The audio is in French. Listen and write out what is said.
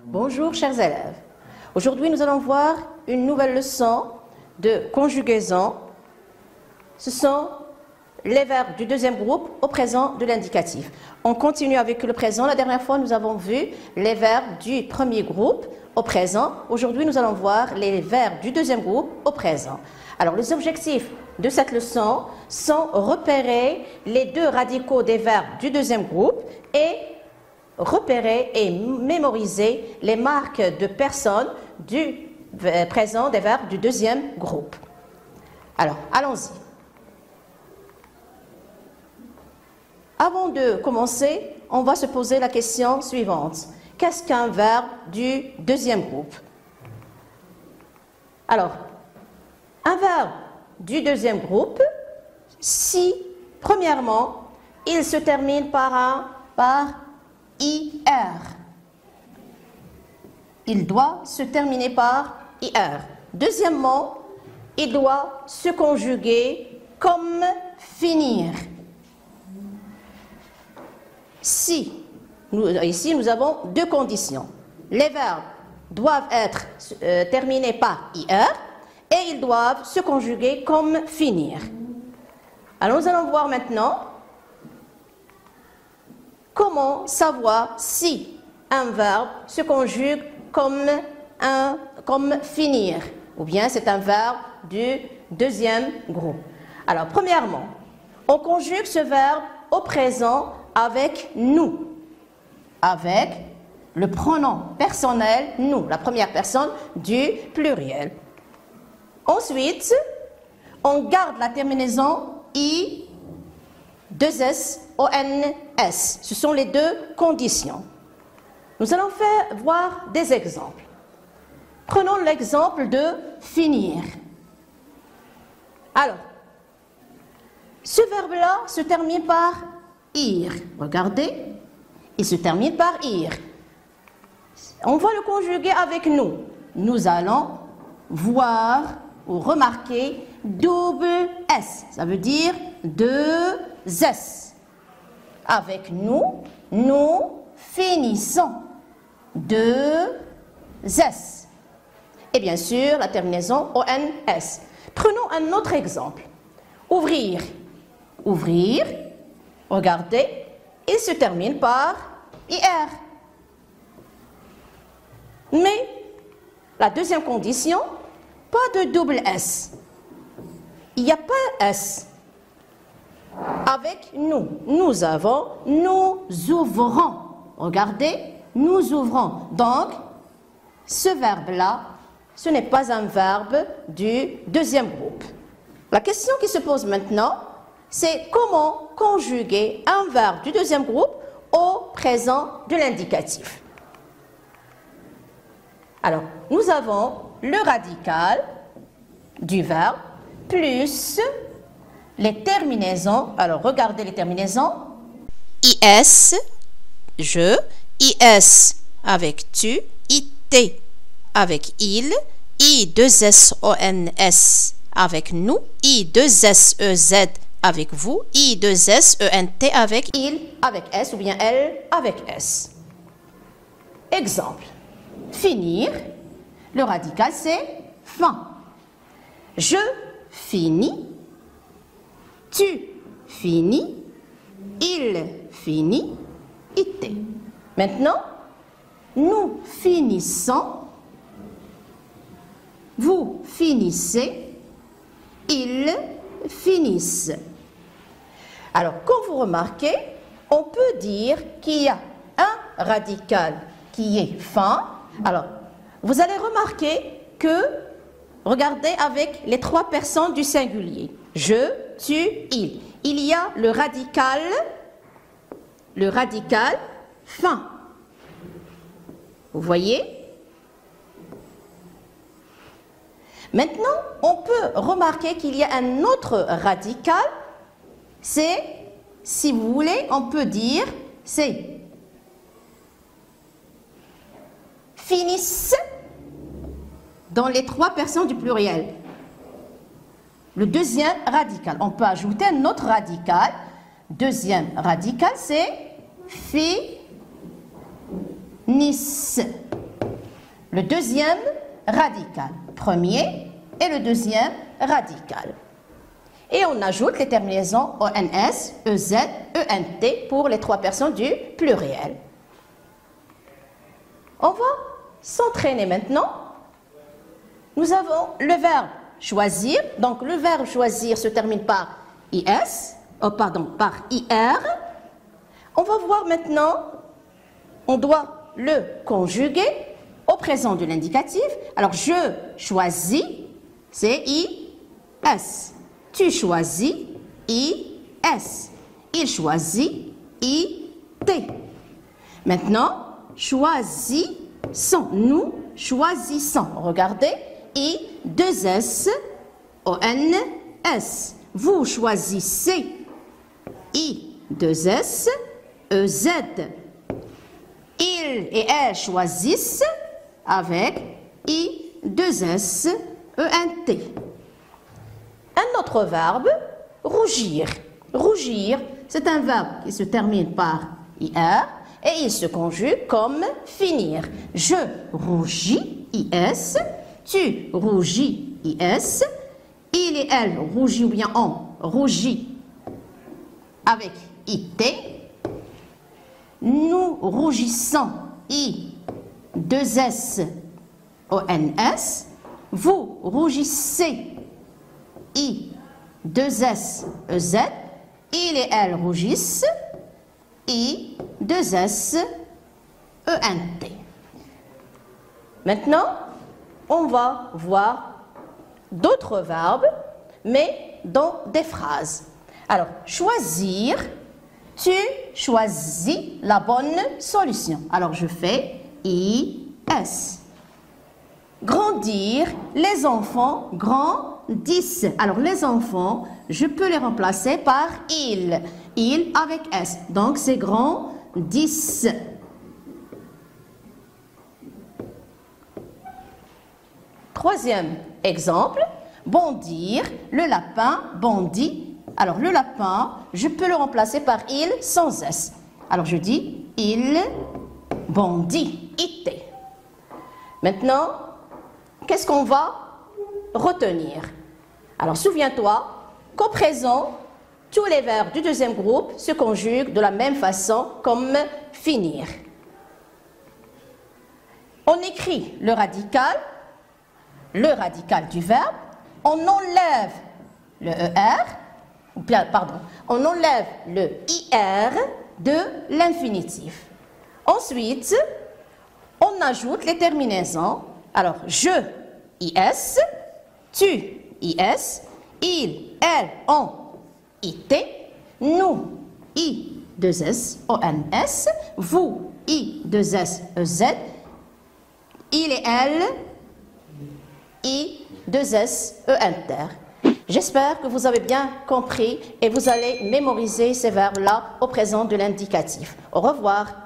Bonjour chers élèves. Aujourd'hui nous allons voir une nouvelle leçon de conjugaison. Ce sont les verbes du deuxième groupe au présent de l'indicatif. On continue avec le présent. La dernière fois nous avons vu les verbes du premier groupe au présent. Aujourd'hui nous allons voir les verbes du deuxième groupe au présent. Alors les objectifs de cette leçon sont repérer les deux radicaux des verbes du deuxième groupe et repérer et mémoriser les marques de personnes du présent des verbes du deuxième groupe. Alors, allons-y. Avant de commencer, on va se poser la question suivante. Qu'est-ce qu'un verbe du deuxième groupe? Alors, un verbe du deuxième groupe, si, premièrement, il se termine par IR. Il doit se terminer par IR. Deuxièmement, il doit se conjuguer comme finir. Ici, nous avons deux conditions. Les verbes doivent être terminés par IR et ils doivent se conjuguer comme finir. Alors, nous allons voir maintenant comment savoir si un verbe se conjugue comme finir ou bien c'est un verbe du deuxième groupe. Alors, premièrement, on conjugue ce verbe au présent avec nous, avec le pronom personnel nous, la première personne du pluriel. Ensuite, on garde la terminaison I, 2S, ONS. Ce sont les deux conditions. Nous allons voir des exemples. Prenons l'exemple de finir. Alors, ce verbe-là se termine par ir. Regardez, il se termine par ir. On va le conjuguer avec nous. Nous allons voir ou remarquer double S. Ça veut dire deux S. Avec nous, nous finissons. Deux S. Et bien sûr, la terminaison ONS. Prenons un autre exemple. Ouvrir. Ouvrir. Regardez, il se termine par IR. Mais la deuxième condition, pas de double S. Il n'y a pas S. Avec nous, nous avons, nous ouvrons. Regardez, nous ouvrons. Donc, ce verbe-là, ce n'est pas un verbe du deuxième groupe. La question qui se pose maintenant, c'est comment conjuguer un verbe du deuxième groupe au présent de l'indicatif. Alors, nous avons le radical du verbe plus les terminaisons. Alors, regardez les terminaisons. IS, je, IS avec tu, IT avec il, I2SONS avec nous, I2SEZ avec vous, I2SENT avec il, avec S ou bien elle avec S. Exemple. Finir, le radical c'est fin. Je finis, tu finis, il finit, IT. Maintenant, nous finissons, vous finissez, ils finissent. Alors, comme vous remarquez, on peut dire qu'il y a un radical qui est fin. Alors, vous allez remarquer que, regardez avec les trois personnes du singulier. Je, tu, il. Il y a le radical fin. Vous voyez? Maintenant, on peut remarquer qu'il y a un autre radical. C'est, si vous voulez, on peut dire, c'est finissent dans les trois personnes du pluriel. Le deuxième radical. On peut ajouter un autre radical. deuxième radical, c'est finissent. Le deuxième radical, premier et le deuxième radical. Et on ajoute les terminaisons ONS, EZ, ENT pour les trois personnes du pluriel. On va s'entraîner maintenant. Nous avons le verbe choisir. Donc le verbe choisir se termine par IS, par IR. On va voir maintenant, on doit le conjuguer au présent de l'indicatif. Alors je choisis, c'est IS. Tu choisis, IS. Il choisit, IT. Maintenant, choisissons. Nous choisissons. Regardez, I2S, ONS. Vous choisissez, I2S, EZ. Il et elle choisissent avec I2S, ENT. Un autre verbe, rougir. Rougir, c'est un verbe qui se termine par IR et il se conjugue comme finir. Je rougis, IS. Tu rougis, IS. Il et elle rougit ou bien on rougit avec IT. Nous rougissons, I2S, ONS. Vous rougissez, I2S, EZ. Il et elle rougissent, I2S, ENT. Maintenant, on va voir d'autres verbes, mais dans des phrases. Alors, choisir, tu choisis la bonne solution. Alors, je fais IS. Grandir, les enfants grandissent. Alors, les enfants, je peux les remplacer par ils. Ils avec S. Donc, c'est grandissent. Troisième exemple, bondir, le lapin bondit. Alors, le lapin, je peux le remplacer par il sans S. Alors, je dis il bondit, IT. Maintenant, qu'est-ce qu'on va retenir? Alors, souviens-toi qu'au présent, tous les verbes du deuxième groupe se conjuguent de la même façon comme finir. On écrit le radical du verbe, on enlève le ER, on enlève le IR de l'infinitif. Ensuite, on ajoute les terminaisons. Alors, je, IS, tu, IS, il, elle, on, IT, nous, I2S, ONS, vous, I2S, EZ, il et elle, I2S, ENT. J'espère que vous avez bien compris et vous allez mémoriser ces verbes-là au présent de l'indicatif. Au revoir.